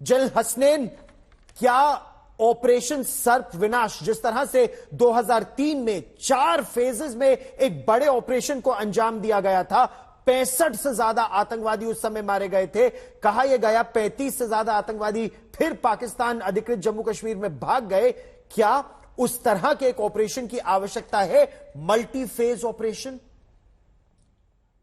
General Hasnain, क्या operation सर्प विनाश, जिस तरह से 2003 में 4 फेजेस में एक बड़े ऑपरेशन को अंजाम दिया गया था, 65 से ज्यादा आतंकवादी उस समय मारे गए थे, कहा यह गया 35 से ज्यादा आतंकवादी फिर पाकिस्तान अधिकृत जम्मू कश्मीर में भाग गए, क्या उस तरह के एक ऑपरेशन की आवश्यकता है, मल्टी फेज ऑपरेशन?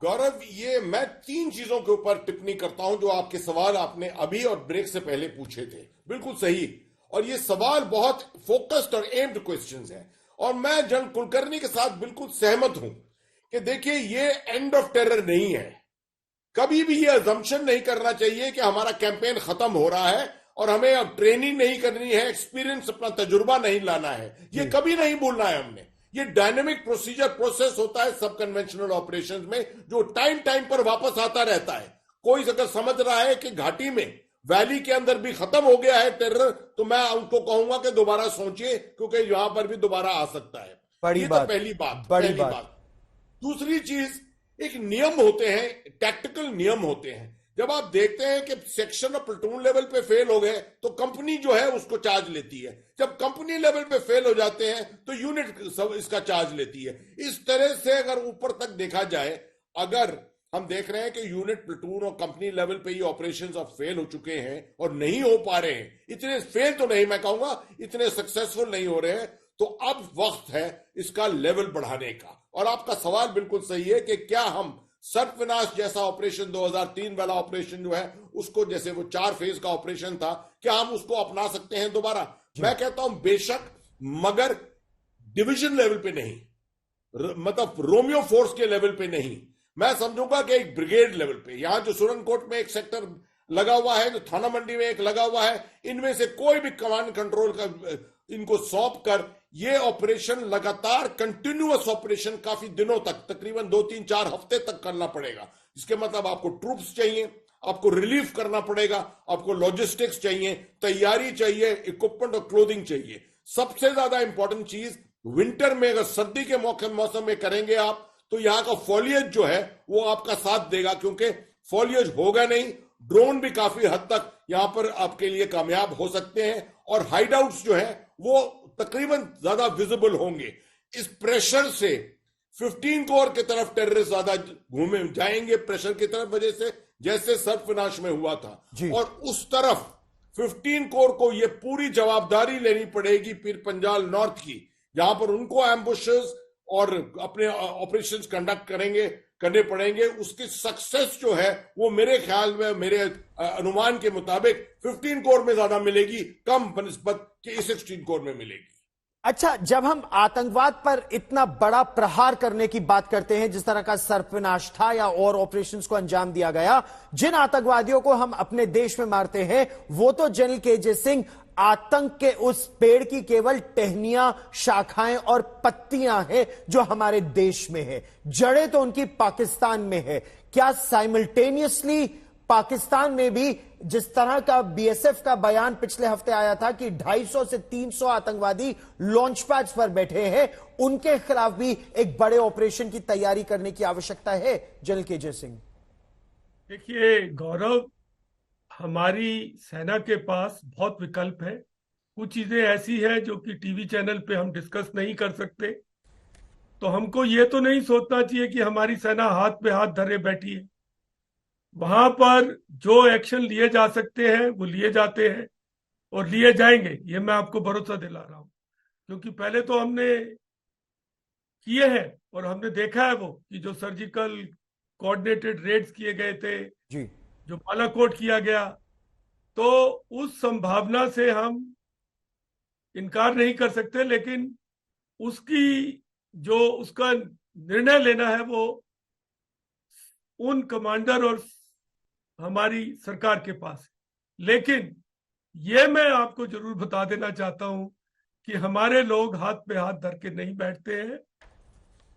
गौरव, ये मैं 3 चीजों के ऊपर टिप्पणी करता हूं जो आपके सवाल आपने अभी और ब्रेक से पहले पूछे थे। बिल्कुल सही, और ये सवाल बहुत फोकस्ड और एम्ड क्वेश्चंस हैं, और मैं जनरल कुलकर्णी के साथ बिल्कुल सहमत हूं कि देखिए, ये एंड ऑफ टेरर नहीं है। कभी भी ये अजम्पशन नहीं करना चाहिए कि हमारा कैंपेन खत्म हो रहा है और हमें अब ट्रेनिंग नहीं करनी है, एक्सपीरियंस, अपना तजुर्बा नहीं लाना है, ये कभी नहीं भूलना है हमने। ये डायनेमिक प्रोसेस होता है सब कन्वेंशनल ऑपरेशंस में, जो टाइम टाइम पर वापस आता रहता है। कोई अगर समझ रहा है कि घाटी में, वैली के अंदर भी खत्म हो गया है टेरर, तो मैं उनको कहूंगा कि दोबारा सोचिए, क्योंकि यहां पर भी दोबारा आ सकता है। ये तो पहली बात। दूसरी चीज, एक नियम होते हैं, टैक्टिकल नियम होते हैं। जब आप देखते हैं कि सेक्शन और प्लेटून लेवल पे फेल हो गए, तो कंपनी जो है उसको चार्ज लेती है। जब कंपनी लेवल पे फेल हो जाते हैं तो यूनिट सब इसका चार्ज लेती है। इस तरह से अगर ऊपर तक देखा जाए, अगर हम देख रहे हैं कि यूनिट, प्लेटून और कंपनी लेवल पे ये ऑपरेशंस अब फेल हो चुके हैं और नहीं हो पा रहे हैं, इतने फेल तो नहीं, मैं कहूंगा इतने सक्सेसफुल नहीं हो रहे हैं, तो अब वक्त है इसका लेवल बढ़ाने का। और आपका सवाल बिल्कुल सही है कि क्या हम सर्पविनाश जैसा ऑपरेशन, 2003 वाला ऑपरेशन जो है उसको, जैसे वो 4 फेज का ऑपरेशन था, क्या हम उसको अपना सकते हैं दोबारा? मैं कहता हूं बेशक, मगर डिवीजन लेवल पे नहीं, मतलब रोमियो फोर्स के लेवल पे नहीं। मैं समझूंगा कि एक ब्रिगेड लेवल पे, यहां जो सुरनकोट में एक सेक्टर लगा हुआ है, जो थाना मंडी में एक लगा हुआ है, इनमें से कोई भी कमांड कंट्रोल का इनको सौंप कर ये ऑपरेशन लगातार कंटिन्यूअस ऑपरेशन काफी दिनों तक, तकरीबन 2-3-4 हफ्ते तक करना पड़ेगा। इसके मतलब आपको ट्रूप्स चाहिए, आपको रिलीफ करना पड़ेगा, आपको लॉजिस्टिक्स चाहिए, तैयारी चाहिए, इक्विपमेंट और क्लोथिंग चाहिए। सबसे ज्यादा इंपॉर्टेंट चीज, विंटर में अगर सर्दी के मौसम में करेंगे आप, तो यहां का फॉलिएज जो है वो आपका साथ देगा, क्योंकि फॉलिएज होगा नहीं, ड्रोन भी काफी हद तक यहां पर आपके लिए कामयाब हो सकते हैं, और हाइडआउट्स जो है वो तकरीबन ज्यादा विजिबल होंगे। इस प्रेशर से 15 कोर की तरफ टेररिस्ट ज्यादा घूमे जाएंगे, प्रेशर की तरफ, वजह से जैसे सर्पविनाश में हुआ था, और उस तरफ 15 कोर को ये पूरी जवाबदारी लेनी पड़ेगी पीर पंजाल नॉर्थ की, जहां पर उनको एम्बुशेस और अपने ऑपरेशंस कंडक्ट करने पड़ेंगे। उसकी सक्सेस जो है वो मेरे ख्याल में, मेरे अनुमान के मुताबिक 15 कोर में ज्यादा मिलेगी, कम बनिस्बत कि 16 कोर में मिलेगी। अच्छा, जब हम आतंकवाद पर इतना बड़ा प्रहार करने की बात करते हैं, जिस तरह का सर्पविनाश था या और ऑपरेशंस को अंजाम दिया गया, जिन आतंकवादियों को हम अपने देश में मारते हैं, वो तो जनरल केजे सिंह आतंक के उस पेड़ की केवल टहनियां, शाखाएं और पत्तियां हैं जो हमारे देश में है, जड़ें तो उनकी पाकिस्तान में है। क्या साइमल्टेनियसली पाकिस्तान में भी, जिस तरह का बीएसएफ का बयान पिछले हफ्ते आया था कि 250 से 300 आतंकवादी लॉन्च पैड्स पर बैठे हैं, उनके खिलाफ भी एक बड़े ऑपरेशन की तैयारी करने की आवश्यकता है, जनरल केजे सिंह? देखिए गौरव, हमारी सेना के पास बहुत विकल्प है। कुछ चीजें ऐसी है जो कि टीवी चैनल पे हम डिस्कस नहीं कर सकते, तो हमको ये तो नहीं सोचना चाहिए कि हमारी सेना हाथ पे हाथ धरे बैठी है। वहां पर जो एक्शन लिए जा सकते हैं वो लिए जाते हैं और लिए जाएंगे, ये मैं आपको भरोसा दिला रहा हूं, क्योंकि पहले तो हमने किए हैं और हमने देखा है वो कि जो सर्जिकल कोऑर्डिनेटेड रेड्स किए गए थे जी, जो बालाकोट किया गया, तो उस संभावना से हम इनकार नहीं कर सकते, लेकिन उसकी जो उसका निर्णय लेना है वो उन कमांडर और हमारी सरकार के पास है। लेकिन ये मैं आपको जरूर बता देना चाहता हूं कि हमारे लोग हाथ पे हाथ धर के नहीं बैठते हैं।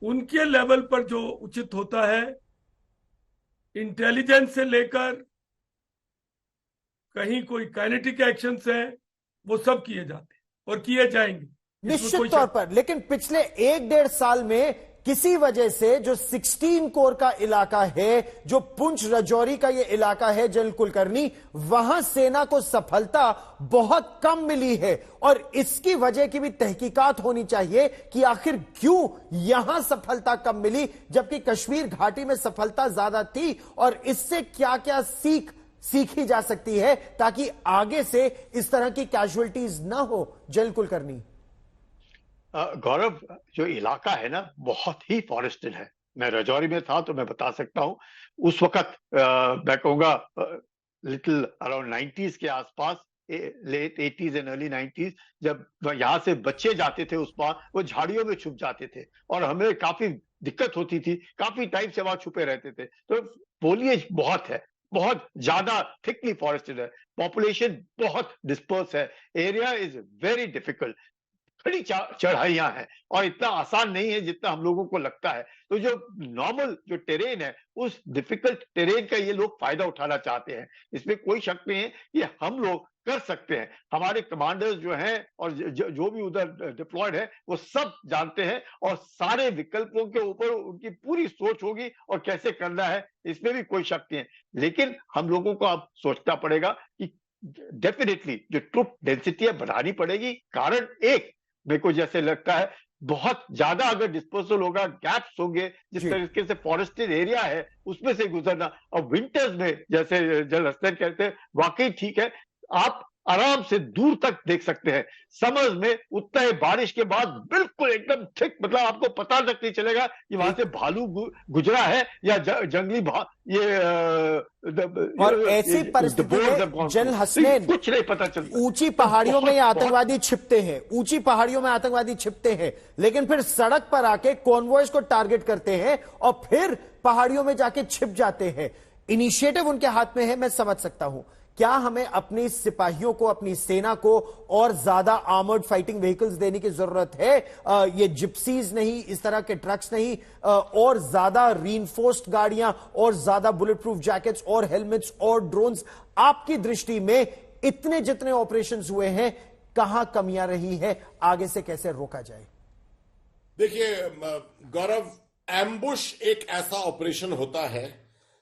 उनके लेवल पर जो उचित होता है, इंटेलिजेंस से लेकर कहीं कोई काइनेटिक एक्शंस हैं, वो सब किए जाते हैं और किए जाएंगे निश्चित तौर पर। लेकिन पिछले 1-1.5 साल में किसी वजह से जो 16 कोर का इलाका है, जो पुंछ राजौरी का यह इलाका है जनरल कुलकर्णी, वहां सेना को सफलता बहुत कम मिली है और इसकी वजह की भी तहकीकात होनी चाहिए कि आखिर क्यों यहां सफलता कम मिली जबकि कश्मीर घाटी में सफलता ज्यादा थी और इससे क्या क्या सीखी जा सकती है ताकि आगे से इस तरह की कैजुअलिटीज ना हो। जनरल कुलकर्णी, गौरव, जो इलाका है ना बहुत ही फॉरेस्टेड है। मैं राजौरी में था तो मैं बता सकता हूं उस वक्त मैं कहूंगा लिटिल अराउंड 90s के आसपास, late 80s and early 90s, जब यहाँ से बच्चे जाते थे उस पार, वो झाड़ियों में छुप जाते थे और हमें काफी दिक्कत होती थी, काफी टाइम से वहां छुपे रहते थे। तो फोलिएज बहुत है, बहुत ज्यादा थिकली फॉरेस्टेड है, पॉपुलेशन बहुत डिस्पर्स है, एरिया इज वेरी डिफिकल्ट, बड़ी चढ़ाइयां हैं और इतना आसान नहीं है जितना हम लोगों को लगता है। तो जो नॉर्मल जो टेरेन है, उस डिफिकल्ट टेरेन का ये लोग फायदा उठाना चाहते हैं, इसमें कोई शक नहीं है कि हम लोग कर सकते हैं। हमारे कमांडर्स जो हैं और जो भी उधर डिप्लॉयड है वो सब जानते हैं और सारे विकल्पों के ऊपर उनकी पूरी सोच होगी और कैसे करना है इसमें भी कोई शक नहीं है। लेकिन हम लोगों को अब सोचना पड़ेगा कि डेफिनेटली जो ट्रुप डेंसिटी है बढ़ानी पड़ेगी। कारण एक, मेरे को जैसे लगता है बहुत ज्यादा अगर डिस्पोजल होगा, गैप्स होंगे, जिस तरीके से फॉरेस्टेड एरिया है उसमें से गुजरना, और विंटर्स में जैसे जनरल हसन कहते हैं वाकई ठीक है, आप आराम से दूर तक देख सकते हैं। समर्स में उतना ही बारिश के बाद बिल्कुल एकदम थिक, मतलब आपको पता तक नहीं चलेगा कि वहां से भालू गुजरा है या जंगली और ऐसी परिस्थिति में जनरल हसनैन, कुछ नहीं पता चलता। ऊंची पहाड़ियों में आतंकवादी छिपते हैं, ऊंची पहाड़ियों में आतंकवादी छिपते हैं, लेकिन फिर सड़क पर आके कॉन्वॉयज को टारगेट करते हैं और फिर पहाड़ियों में जाके छिप जाते हैं। इनिशिएटिव उनके हाथ में है, मैं समझ सकता हूं। क्या हमें अपनी सिपाहियों को, अपनी सेना को और ज्यादा आर्मर्ड फाइटिंग व्हीकल्स देने की जरूरत है? ये जिप्सीज नहीं, इस तरह के ट्रक्स नहीं, और ज्यादा रीइंफोर्स्ड गाड़ियां और ज्यादा बुलेट प्रूफ जैकेट्स और हेलमेट्स और ड्रोन्स? आपकी दृष्टि में इतने जितने ऑपरेशंस हुए हैं, कहां कमियां रही है, आगे से कैसे रोका जाए? देखिए गौरव, एम्बुश एक ऐसा ऑपरेशन होता है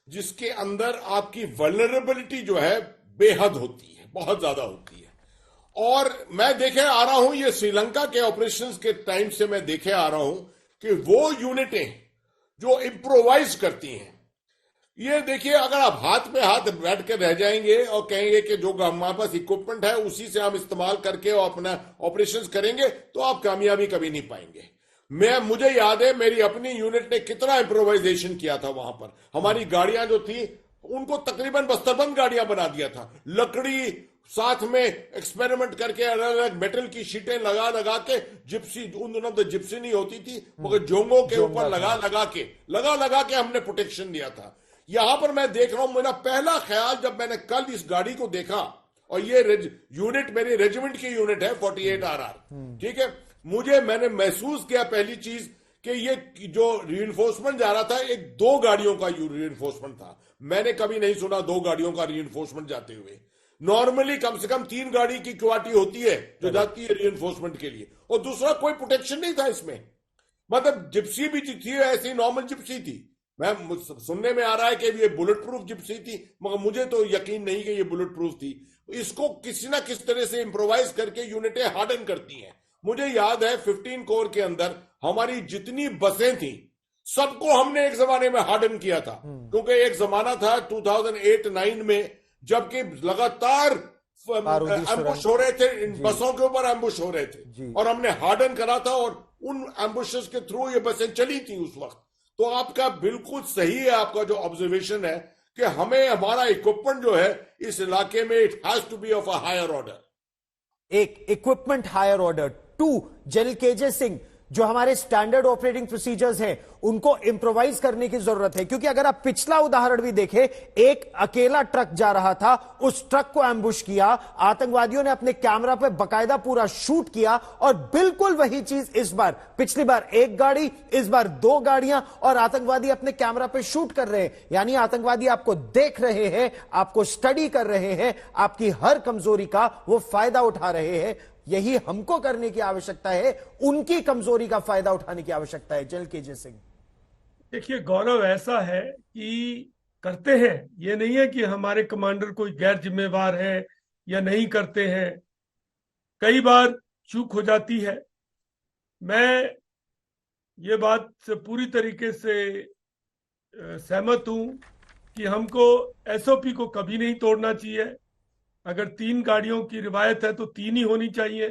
जिसके अंदर आपकी वल्नरेबिलिटी जो है बेहद होती है, बहुत ज्यादा होती है। और मैं देखे आ रहा हूं, ये श्रीलंका के ऑपरेशंस के टाइम से मैं देखे आ रहा हूं कि वो यूनिटें जो इम्प्रोवाइज करती हैं, ये देखिए अगर आप हाथ पे हाथ बैठ कर रह जाएंगे और कहेंगे कि जो हमारे पास इक्विपमेंट है उसी से हम इस्तेमाल करके और अपना ऑपरेशंस करेंगे, तो आप कामयाबी कभी नहीं पाएंगे। मुझे याद है मेरी अपनी यूनिट ने कितना इम्प्रोवाइजेशन किया था वहां पर। हमारी गाड़ियां जो थी उनको तकरीबन बस्तरबंद गाड़ियां बना दिया था, लकड़ी साथ में एक्सपेरिमेंट करके अलग अलग मेटल की शीटें लगा लगा के, जिप्सी उन दिनों तो जिप्सी नहीं होती थी मगर जोंगों के ऊपर लगा लगा के हमने प्रोटेक्शन दिया था। यहां पर मैं देख रहा हूं, मेरा पहला ख्याल जब मैंने कल इस गाड़ी को देखा, और ये यूनिट मेरी रेजिमेंट की यूनिट है 48 RR, ठीक है, मैंने महसूस किया पहली चीज कि ये जो रीइंफोर्समेंट जा रहा था एक 2 गाड़ियों का रीइंफोर्समेंट था। मैंने कभी नहीं सुना 2 गाड़ियों का रीइंफोर्समेंट जाते हुए। नॉर्मली कम से कम 3 गाड़ी की क्वाटी होती है जो जाती है रीइंफोर्समेंट के लिए, और दूसरा कोई प्रोटेक्शन नहीं था इसमें। मतलब जिप्सी भी थी, ऐसी नॉर्मल जिप्सी थी। मैं सुनने में आ रहा है कि ये बुलेट प्रूफ जिप्सी थी, मगर मुझे तो यकीन नहीं कि ये बुलेट प्रूफ थी। इसको किसी ना किस तरह से इंप्रोवाइज करके यूनिटें हार्डन करती हैं। मुझे याद है 15 कोर के अंदर हमारी जितनी बसें थी सबको हमने एक जमाने में हार्डन किया था, क्योंकि एक जमाना था 2008-9 में जबकि लगातार एम्बुश हो रहे थे, इन बसों के ऊपर एम्बुश हो रहे थे, और हमने हार्डन करा था और उन एम्बुशेस के थ्रू ये बसें चली थी उस वक्त। तो आपका बिल्कुल सही है, आपका जो ऑब्जर्वेशन है कि हमें हमारा इक्विपमेंट जो है इस इलाके में it has to be of a higher order. एक equipment higher order. 2, general KJ Singh, जो हमारे स्टैंडर्ड ऑपरेटिंग प्रोसीजर्स हैं उनको इंप्रोवाइज करने की जरूरत है, क्योंकि अगर आप पिछला उदाहरण भी देखें, एक अकेला ट्रक जा रहा था, उस ट्रक को एम्बुश किया, आतंकवादियों ने अपने कैमरा पे बकायदा पूरा शूट किया, और बिल्कुल वही चीज इस बार, पिछली बार 1 गाड़ी, इस बार 2 गाड़ियां, और आतंकवादी अपने कैमरा पे शूट कर रहे हैं। यानी आतंकवादी आपको देख रहे हैं, आपको स्टडी कर रहे हैं, आपकी हर कमजोरी का वो फायदा उठा रहे हैं। यही हमको करने की आवश्यकता है, उनकी कमजोरी का फायदा उठाने की आवश्यकता है। General KJ Singh. देखिए गौरव, ऐसा है कि करते हैं, ये नहीं है कि हमारे कमांडर कोई गैर जिम्मेवार है या नहीं करते हैं। कई बार चूक हो जाती है। मैं ये बात से पूरी तरीके से सहमत हूं कि हमको एसओपी को कभी नहीं तोड़ना चाहिए। अगर 3 गाड़ियों की रिवायत है तो 3 ही होनी चाहिए।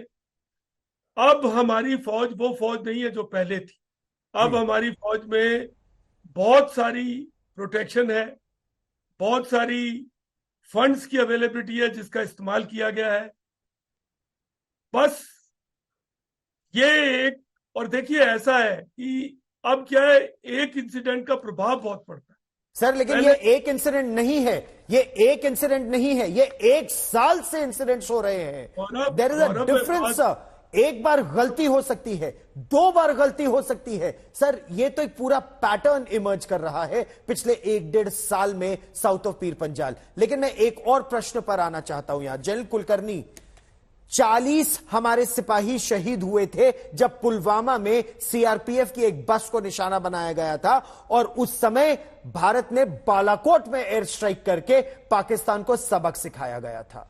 अब हमारी फौज वो फौज नहीं है जो पहले थी। अब हमारी फौज में बहुत सारी प्रोटेक्शन है, बहुत सारी फंड्स की अवेलेबिलिटी है जिसका इस्तेमाल किया गया है। बस ये एक, और देखिए ऐसा है कि अब क्या है, एक इंसिडेंट का प्रभाव बहुत पड़ता है। सर लेकिन ये एक इंसिडेंट नहीं है, ये एक इंसिडेंट नहीं है, ये 1 साल से इंसिडेंट्स हो रहे हैं। There is a difference. एक बार गलती हो सकती है, 2 बार गलती हो सकती है। सर ये तो एक पूरा पैटर्न इमर्ज कर रहा है पिछले 1-1.5 साल में साउथ ऑफ पीर पंजाल। लेकिन मैं एक और प्रश्न पर आना चाहता हूं। यहां जनरल कुलकर्णी, 40 हमारे सिपाही शहीद हुए थे जब पुलवामा में सीआरपीएफ की एक बस को निशाना बनाया गया था, और उस समय भारत ने बालाकोट में एयर स्ट्राइक करके पाकिस्तान को सबक सिखाया गया था।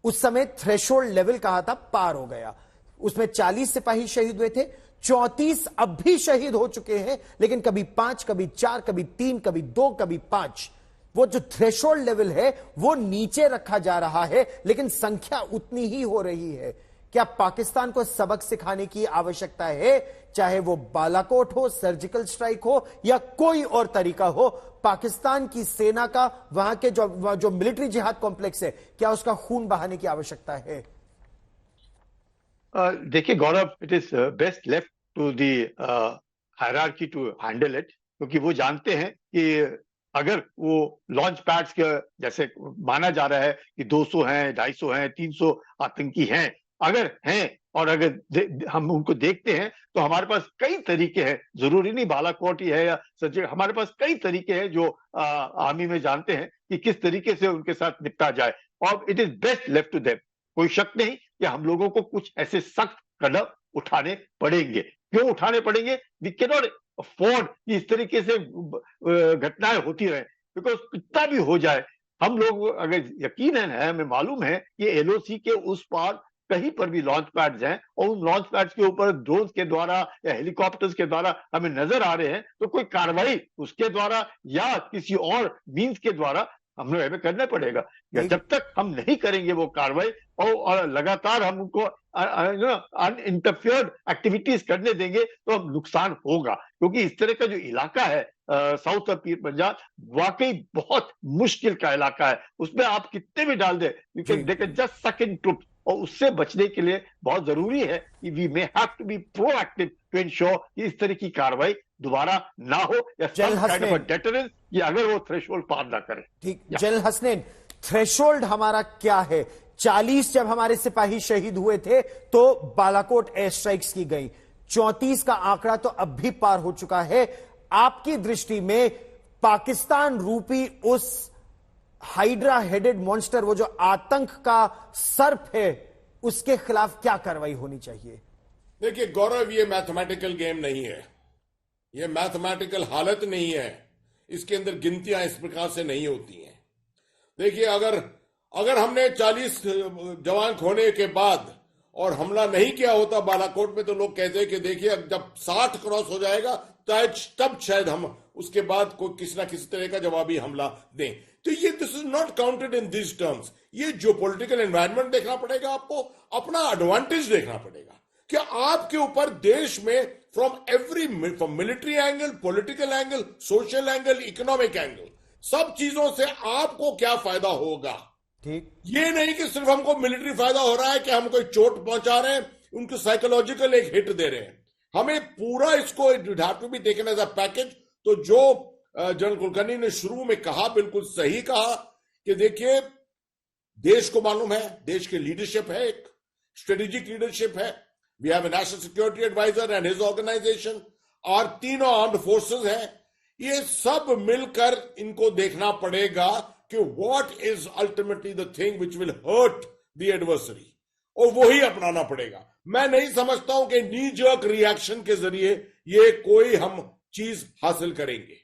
उस समय थ्रेशोल्ड लेवल कहा था पार हो गया। उसमें 40 सिपाही शहीद हुए थे, 34 अब भी शहीद हो चुके हैं, लेकिन कभी 5, कभी 4, कभी 3, कभी 2, कभी 5। वो जो थ्रेशोल्ड लेवल है वो नीचे रखा जा रहा है, लेकिन संख्या उतनी ही हो रही है। क्या पाकिस्तान को सबक सिखाने की आवश्यकता है, चाहे वो बालाकोट हो, सर्जिकल स्ट्राइक हो या कोई और तरीका हो? पाकिस्तान की सेना का वहां के जो मिलिट्री जिहाद कॉम्प्लेक्स है, क्या उसका खून बहाने की आवश्यकता है? देखिए Gaurav, it is best left to the hierarchy to handle it, क्योंकि वो जानते हैं कि अगर वो लॉन्च पैड्स के जैसे माना जा रहा है कि 200 हैं, 250 हैं, 300 आतंकी हैं, अगर हैं और अगर हम उनको देखते हैं तो हमारे पास कई तरीके हैं। जरूरी नहीं बालाकोट ही है या सच, हमारे पास कई तरीके हैं जो आर्मी में जानते हैं कि किस तरीके से उनके साथ निपटा जाए, और it is best left to them. कोई शक नहीं कि हम लोगों को कुछ ऐसे सख्त कदम उठाने पड़ेंगे। क्यों उठाने पड़ेंगे? वी कैन नॉट अफोर्ड कि इस तरीके से घटनाएं होती रहे, बिकॉज कितना भी हो जाए, हम लोग अगर यकीनन है, हमें मालूम है कि एलओसी के उस पार कहीं पर भी लॉन्च पैड्स हैं और उन लॉन्च पैड्स के ऊपर ड्रोन के द्वारा या हेलीकॉप्टर्स के द्वारा हमें नजर आ रहे हैं, तो कोई कार्रवाई उसके द्वारा या किसी और मीन्स के द्वारा हम लोग हमें करना पड़ेगा। जब तक हम नहीं करेंगे वो कार्रवाई और लगातार हम उनको अनइंटरफियर्ड एक्टिविटीज करने देंगे तो अब नुकसान होगा। क्योंकि इस तरह का जो इलाका है साउथ ऑफ पीर पंजाल, वाकई बहुत मुश्किल का इलाका है। उसमें आप कितने भी डाल दे, you can they can just suck in troops, और उससे बचने के लिए बहुत जरूरी है कि we may have to be proactive to ensure कि इस तरह की कार्रवाई दोबारा ना हो, या सम काइंड ऑफ डेटरेंस, कि अगर वो थ्रेशोल्ड पार ना करे। ठीक, जनरल हसनैन, थ्रेशोल्ड हमारा क्या है? 40 जब हमारे सिपाही शहीद हुए थे तो बालाकोट एयर स्ट्राइक्स की गई, 34 का आंकड़ा तो अब भी पार हो चुका है। आपकी दृष्टि में पाकिस्तान रूपी उस हाइड्रा हेडेड मॉन्स्टर, वो जो आतंक का सर्प है, उसके खिलाफ क्या कार्रवाई होनी चाहिए? देखिए गौरव, ये मैथमेटिकल गेम नहीं है, ये मैथमेटिकल हालत नहीं है। इसके अंदर गिनतियां इस प्रकार से नहीं होती हैं। देखिए अगर हमने 40 जवान खोने के बाद और हमला नहीं किया होता बालाकोट में, तो लोग कहते हैं कि देखिए जब 60 क्रॉस हो जाएगा तब शायद हम उसके बाद कोई किसी ना किसी तरह का जवाबी हमला दें। तो ये this is not counted in this terms. ये जो पॉलिटिकल एनवायरनमेंट देखना पड़ेगा आपको, अपना एडवांटेज देखना पड़ेगा कि आपके ऊपर देश में from military angle, political angle, social angle, economic angle, सब चीजों से आपको क्या फायदा होगा। ठीक, ये नहीं कि सिर्फ हमको मिलिट्री फायदा हो रहा है कि हम कोई चोट पहुंचा रहे हैं, उनको साइकोलॉजिकल एक हिट दे रहे हैं। हमें पूरा इसको ढाटू भी देखना एज अ पैकेज। तो जो जनरल कुलकर्णी ने शुरू में कहा, बिल्कुल सही कहा कि देखिए देश को मालूम है, देश की लीडरशिप है, एक स्ट्रेटेजिक लीडरशिप है। We have a national security adviser and his organisation, और तीनों आर्म्ड फोर्सेस हैं। ये सब मिलकर इनको देखना पड़ेगा कि what is ultimately the thing which will hurt the adversary. और वो ही अपनाना पड़ेगा। मैं नहीं समझता हूं कि नी जर्क रिएक्शन के जरिए ये कोई हम चीज हासिल करेंगे।